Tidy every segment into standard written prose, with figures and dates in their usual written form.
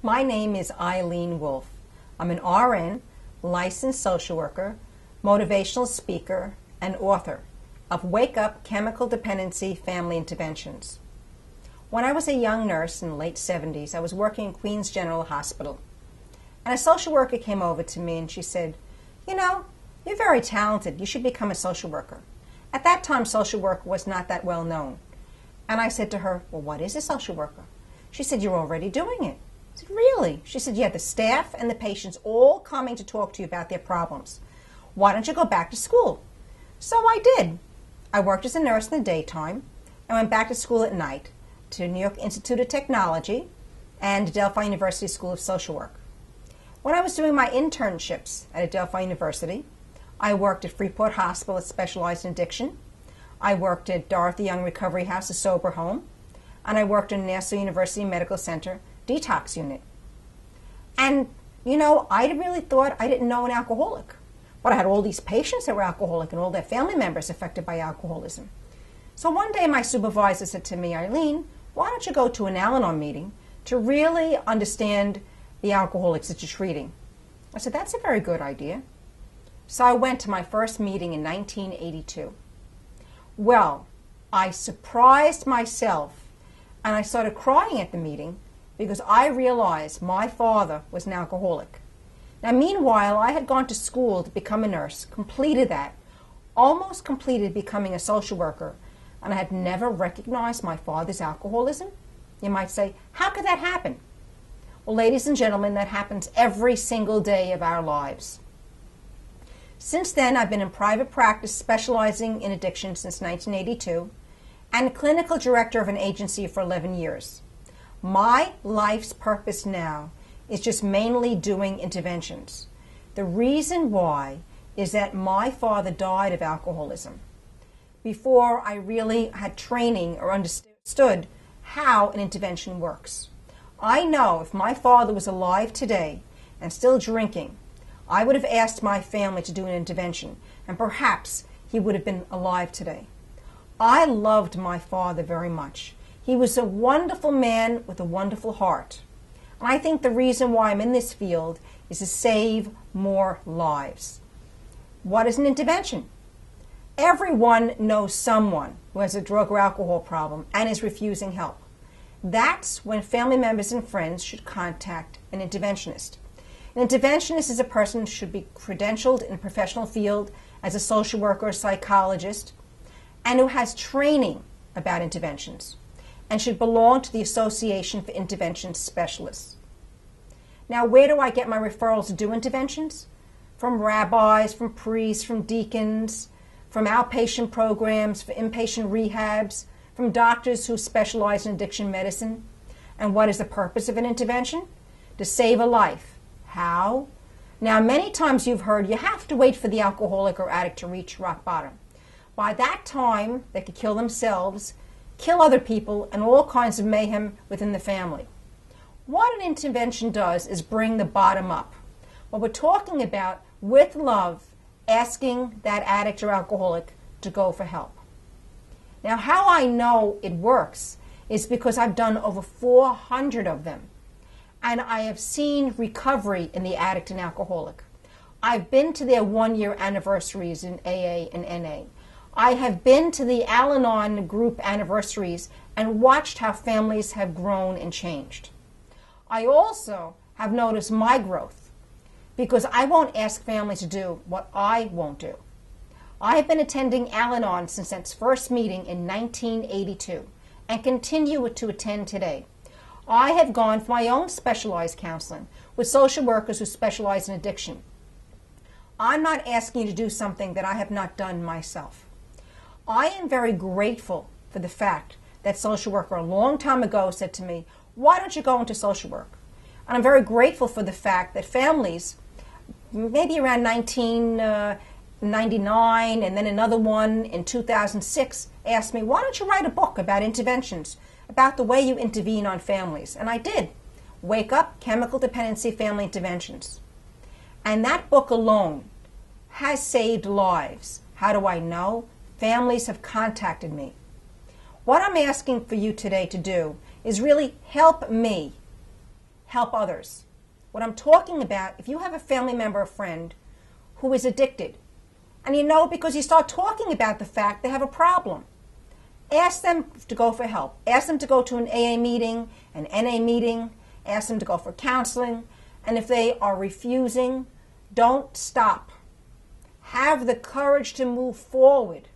My name is Eileen Wolfe. I'm an RN, licensed social worker, motivational speaker, and author of Wake Up Chemical Dependency Family Interventions. When I was a young nurse in the late 70s, I was working in Queens General Hospital. And a social worker came over to me and she said, "You know, you're very talented. You should become a social worker." At that time, social work was not that well known. And I said to her, "Well, what is a social worker?" She said, "You're already doing it." I said, "Really?" She said, "Yeah, the staff and the patients all coming to talk to you about their problems. Why don't you go back to school?" So I did. I worked as a nurse in the daytime and went back to school at night to New York Institute of Technology and Delphi University School of Social Work. When I was doing my internships at Delphi University, I worked at Freeport Hospital that specialized in addiction. I worked at Dorothy Young Recovery House, a sober home, and I worked in Nassau University Medical Center detox unit. And, you know, I really thought I didn't know an alcoholic. But I had all these patients that were alcoholic and all their family members affected by alcoholism. So one day my supervisor said to me, "Eileen, why don't you go to an Al-Anon meeting to really understand the alcoholics that you're treating?" I said, "That's a very good idea." So I went to my first meeting in 1982. Well, I surprised myself and I started crying at the meeting because I realized my father was an alcoholic. Now, meanwhile, I had gone to school to become a nurse, completed that, almost completed becoming a social worker, and I had never recognized my father's alcoholism. You might say, how could that happen? Well, ladies and gentlemen, that happens every single day of our lives. Since then, I've been in private practice specializing in addiction since 1982 and clinical director of an agency for 11 years. My life's purpose now is just mainly doing interventions. The reason why is that my father died of alcoholism before I really had training or understood how an intervention works. I know if my father was alive today and still drinking, I would have asked my family to do an intervention, and perhaps he would have been alive today. I loved my father very much. He was a wonderful man with a wonderful heart. And I think the reason why I'm in this field is to save more lives. What is an intervention? Everyone knows someone who has a drug or alcohol problem and is refusing help. That's when family members and friends should contact an interventionist. An interventionist is a person who should be credentialed in a professional field as a social worker or psychologist and who has training about interventions and should belong to the Association for Intervention Specialists. Now, where do I get my referrals to do interventions? From rabbis, from priests, from deacons, from outpatient programs, for inpatient rehabs, from doctors who specialize in addiction medicine. And what is the purpose of an intervention? To save a life. How? Now, many times you've heard you have to wait for the alcoholic or addict to reach rock bottom. By that time, they could kill themselves, kill other people, and all kinds of mayhem within the family. What an intervention does is bring the bottom up. What we're talking about, with love, asking that addict or alcoholic to go for help. Now, how I know it works is because I've done over 400 of them, and I have seen recovery in the addict and alcoholic. I've been to their one-year anniversaries in AA and NA. I have been to the Al-Anon group anniversaries and watched how families have grown and changed. I also have noticed my growth because I won't ask families to do what I won't do. I have been attending Al-Anon since its first meeting in 1982 and continue to attend today. I have gone for my own specialized counseling with social workers who specialize in addiction. I'm not asking you to do something that I have not done myself. I am very grateful for the fact that social worker a long time ago said to me, "Why don't you go into social work?" And I'm very grateful for the fact that families, maybe around 1999 and then another one in 2006, asked me, "Why don't you write a book about interventions, about the way you intervene on families?" And I did. Wake Up Chemical Dependency Family Interventions. And that book alone has saved lives. How do I know? Families have contacted me. What I'm asking for you today to do is really help me help others. What I'm talking about, if you have a family member or friend who is addicted, and you know because you start talking about the fact they have a problem, ask them to go for help. Ask them to go to an AA meeting, an NA meeting. Ask them to go for counseling. And if they are refusing, don't stop. Have the courage to move forward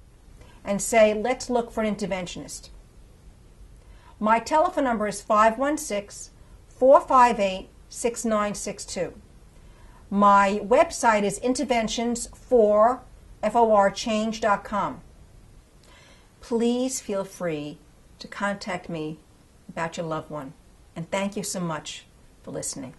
and say, let's look for an interventionist. My telephone number is 516-458-6962. My website is interventionsforchange.com. Please feel free to contact me about your loved one. And thank you so much for listening.